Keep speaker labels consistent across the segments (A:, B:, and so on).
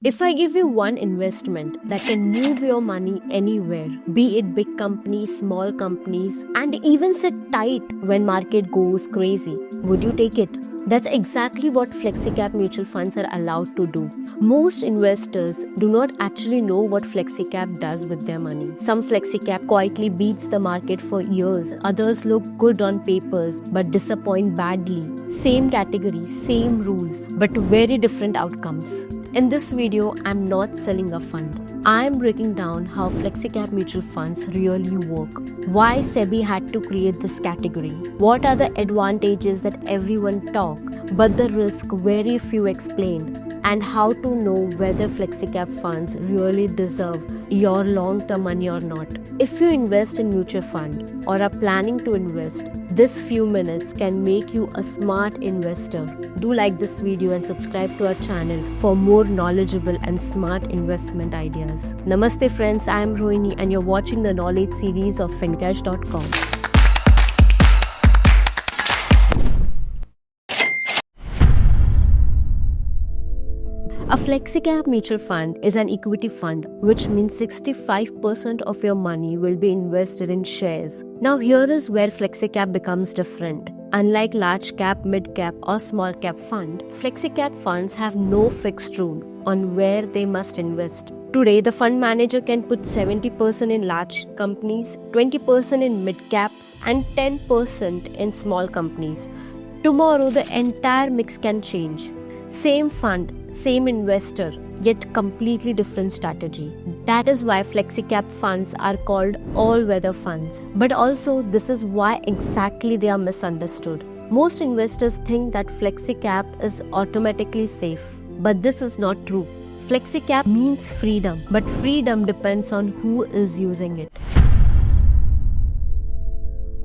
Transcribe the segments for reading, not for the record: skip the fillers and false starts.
A: If I give you one investment that can move your money anywhere, be it big companies, small companies, and even sit tight when market goes crazy, would you take it? That's exactly what FlexiCap mutual funds are allowed to do. Most investors do not actually know what FlexiCap does with their money. Some FlexiCap quietly beats the market for years. Others look good on papers but disappoint badly. Same category, same rules, but very different outcomes. In this video, I'm not selling a fund. I'm breaking down how FlexiCap mutual funds really work, why SEBI had to create this category, what are the advantages that everyone talk, but the risk very few explain, and how to know whether FlexiCap funds really deserve your long-term money or not. If you invest in mutual fund or are planning to invest, this few minutes can make you a smart investor. Do like this video and subscribe to our channel for more knowledgeable and smart investment ideas. Namaste friends, I am Rohini and you're watching the knowledge series of fincash.com. A FlexiCap mutual fund is an equity fund, which means 65% of your money will be invested in shares. Now here is where FlexiCap becomes different. Unlike large cap, mid cap or small cap fund, FlexiCap funds have no fixed rule on where they must invest. Today, the fund manager can put 70% in large companies, 20% in mid caps and 10% in small companies. Tomorrow, the entire mix can change. Same fund, same investor, yet completely different strategy. That is why FlexiCap funds are called all-weather funds. But also, this is why exactly they are misunderstood. Most investors think that FlexiCap is automatically safe, but this is not true. FlexiCap means freedom, but freedom depends on who is using it.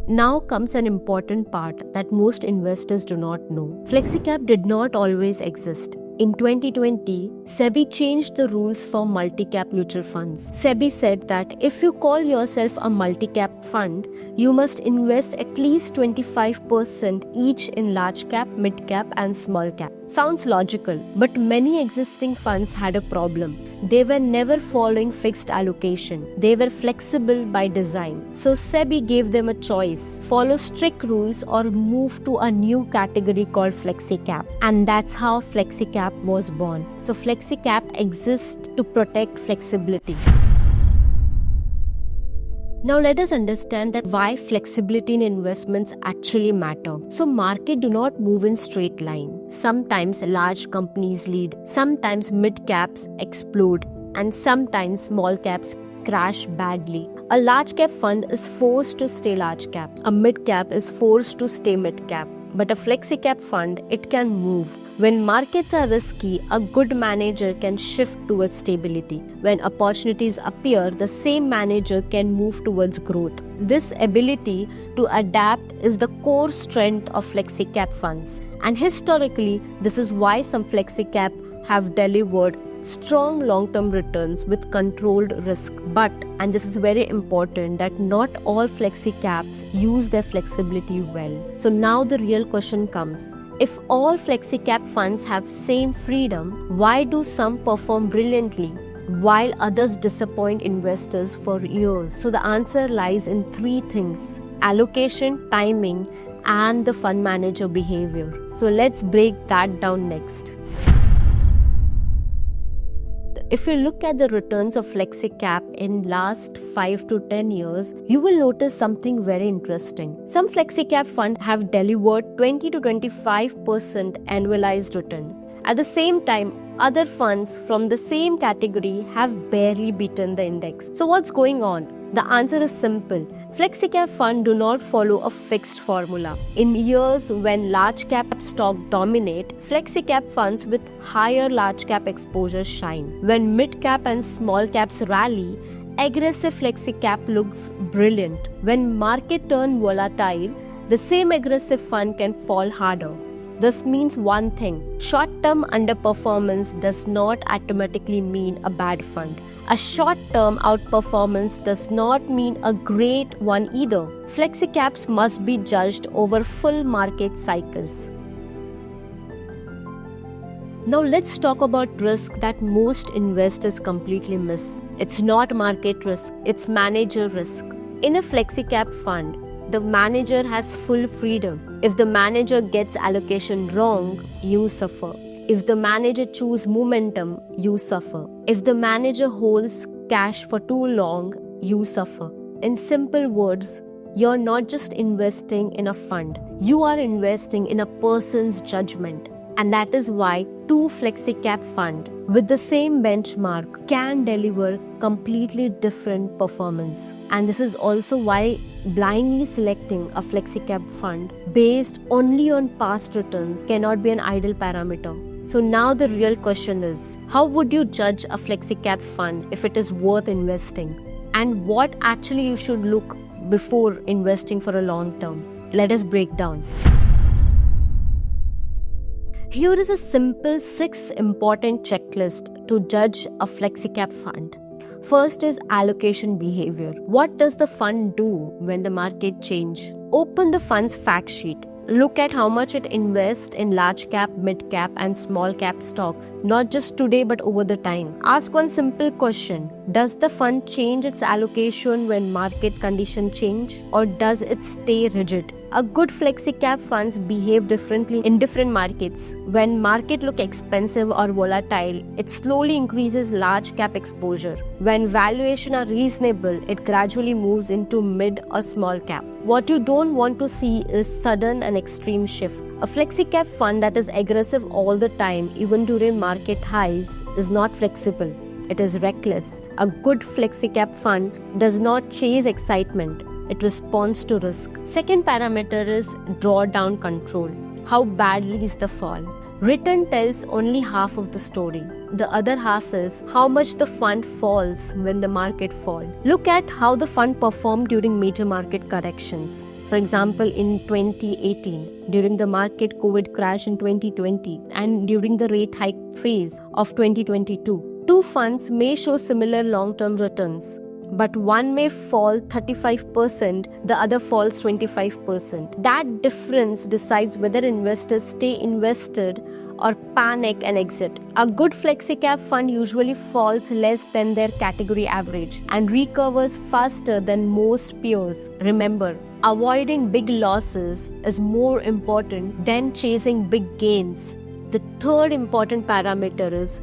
A: Now comes an important part that most investors do not know. FlexiCap did not always exist. In 2020, SEBI changed the rules for multi-cap mutual funds. SEBI said that if you call yourself a multi-cap fund, you must invest at least 25% each in large cap, mid cap and small cap. Sounds logical, but many existing funds had a problem. They were never following fixed allocation. They were flexible by design. So SEBI gave them a choice: follow strict rules or move to a new category called FlexiCap. And that's how FlexiCap was born. So FlexiCap exists to protect flexibility. Now let us understand that why flexibility in investments actually matter. So market do not move in straight line. Sometimes large companies lead, sometimes mid caps explode, and sometimes small caps crash badly. A large cap fund is forced to stay large cap. A mid cap is forced to stay mid cap. But a FlexiCap fund, it can move. When markets are risky, a good manager can shift towards stability. When opportunities appear, the same manager can move towards growth. This ability to adapt is the core strength of FlexiCap funds. And historically, this is why some FlexiCap have delivered strong long-term returns with controlled risk. But, and this is very important, that not all FlexiCaps use their flexibility well. So now the real question comes. If all FlexiCap funds have same freedom, why do some perform brilliantly while others disappoint investors for years? So the answer lies in three things: allocation, timing, and the fund manager behavior. So let's break that down next. If you look at the returns of FlexiCap in last 5 to 10 years, you will notice something very interesting. Some FlexiCap funds have delivered 20 to 25% annualized return. At the same time, other funds from the same category have barely beaten the index. So what's going on? The answer is simple. FlexiCap funds do not follow a fixed formula. In years when large cap stock dominate, FlexiCap funds with higher large cap exposure shine. When mid cap and small caps rally, aggressive FlexiCap looks brilliant. When market turn volatile, the same aggressive fund can fall harder. This means one thing: short-term underperformance does not automatically mean a bad fund. A short-term outperformance does not mean a great one either. FlexiCaps must be judged over full market cycles. Now let's talk about risk that most investors completely miss. It's not market risk, it's manager risk. In a flexi-cap fund, the manager has full freedom. If the manager gets allocation wrong, you suffer. If the manager chooses momentum, you suffer. If the manager holds cash for too long, you suffer. In simple words, you're not just investing in a fund, you are investing in a person's judgment. And that is why two flexi-cap funds with the same benchmark can deliver completely different performance. And this is also why blindly selecting a flexi-cap fund based only on past returns cannot be an ideal parameter. So now the real question is, how would you judge a flexi-cap fund if it is worth investing? And what actually you should look before investing for a long term? Let us break down. Here is a simple 6 important checklist to judge a flexi-cap fund. First is allocation behavior. What does the fund do when the market change? Open the fund's fact sheet. Look at how much it invests in large cap, mid cap and small cap stocks, not just today but over the time. Ask one simple question. Does the fund change its allocation when market conditions change, or does it stay rigid? A good flexi-cap funds behave differently in different markets. When market look expensive or volatile, it slowly increases large cap exposure. When valuation are reasonable, it gradually moves into mid or small cap. What you don't want to see is sudden and extreme shift. A flexi-cap fund that is aggressive all the time, even during market highs, is not flexible. It is reckless. A good flexi-cap fund does not chase excitement. It responds to risk. Second parameter is drawdown control. How badly is the fall? Return tells only half of the story. The other half is how much the fund falls when the market falls. Look at how the fund performed during major market corrections. For example, in 2018, during the market COVID crash in 2020, and during the rate hike phase of 2022. Two funds may show similar long-term returns, but one may fall 35%, the other falls 25%. That difference decides whether investors stay invested or panic and exit. A good flexi-cap fund usually falls less than their category average and recovers faster than most peers. Remember, avoiding big losses is more important than chasing big gains. The third important parameter is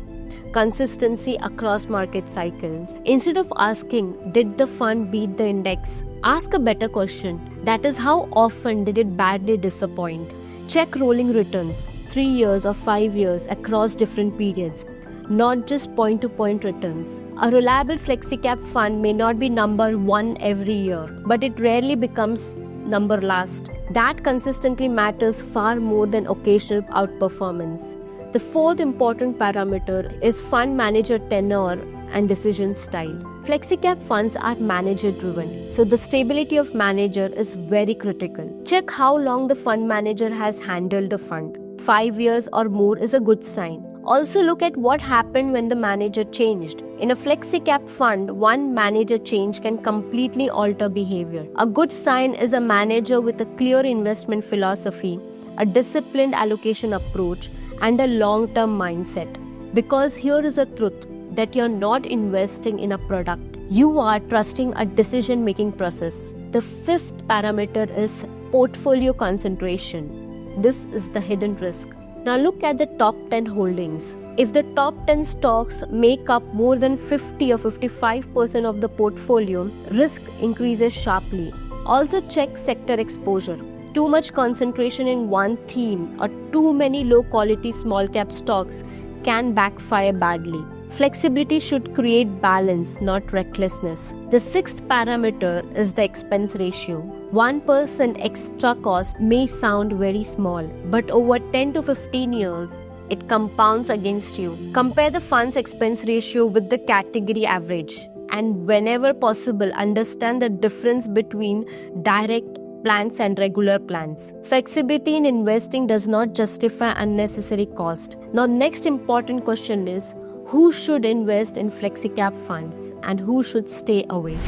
A: consistency across market cycles. Instead of asking, did the fund beat the index? Ask a better question. That is, how often did it badly disappoint? Check rolling returns, 3 years or 5 years across different periods, not just point-to-point returns. A reliable flexi-cap fund may not be number 1 every year, but it rarely becomes number last. That consistently matters far more than occasional outperformance. The fourth important parameter is fund manager tenure and decision style. Flexi-cap funds are manager-driven, so the stability of manager is very critical. Check how long the fund manager has handled the fund. 5 years or more is a good sign. Also look at what happened when the manager changed. In a flexi-cap fund, one manager change can completely alter behavior. A good sign is a manager with a clear investment philosophy, a disciplined allocation approach, and a long-term mindset. Because here is a truth, that you're not investing in a product. You are trusting a decision-making process. The fifth parameter is portfolio concentration. This is the hidden risk. Now look at the top 10 holdings. If the top 10 stocks make up more than 50 or 55% of the portfolio, risk increases sharply. Also check sector exposure. Too much concentration in one theme or too many low-quality small-cap stocks can backfire badly. Flexibility should create balance, not recklessness. The sixth parameter is the expense ratio. 1% extra cost may sound very small, but over 10 to 15 years, it compounds against you. Compare the fund's expense ratio with the category average, and whenever possible, understand the difference between direct plans and regular plans. Flexibility in investing does not justify unnecessary cost. Now, next important question is, who should invest in flexi-cap funds and who should stay away?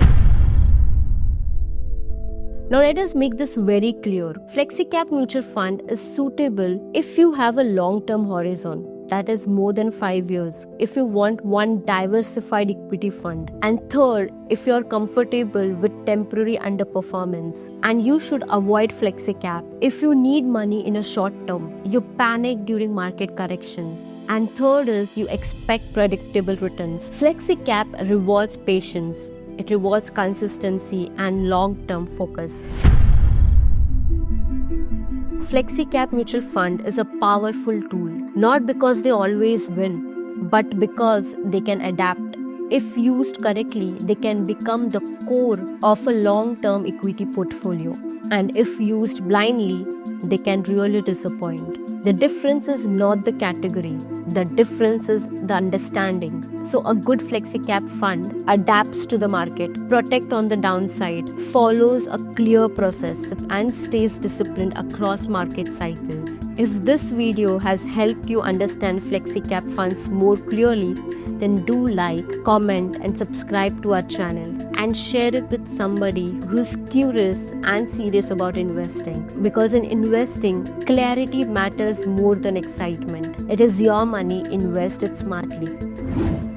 A: Now let us make this very clear. Flexi-cap mutual fund is suitable if you have a long-term horizon. that is more than 5 years. If you want one diversified equity fund. And third, if you're comfortable with temporary underperformance. And you should avoid flexi-cap. If you need money in a short term, you panic during market corrections. And third is you expect predictable returns. Flexi-cap rewards patience. It rewards consistency and long-term focus. FlexiCap Mutual Fund is a powerful tool, not because they always win, but because they can adapt. If used correctly, they can become the core of a long-term equity portfolio. And if used blindly, they can really disappoint. The difference is not the category. The difference is the understanding. So a good FlexiCap fund adapts to the market, protects on the downside, follows a clear process, and stays disciplined across market cycles. If this video has helped you understand FlexiCap funds more clearly, then do like, comment, and subscribe to our channel. And share it with somebody who's curious and serious about investing. Because in investing, clarity matters more than excitement. It is your money, invest it smartly.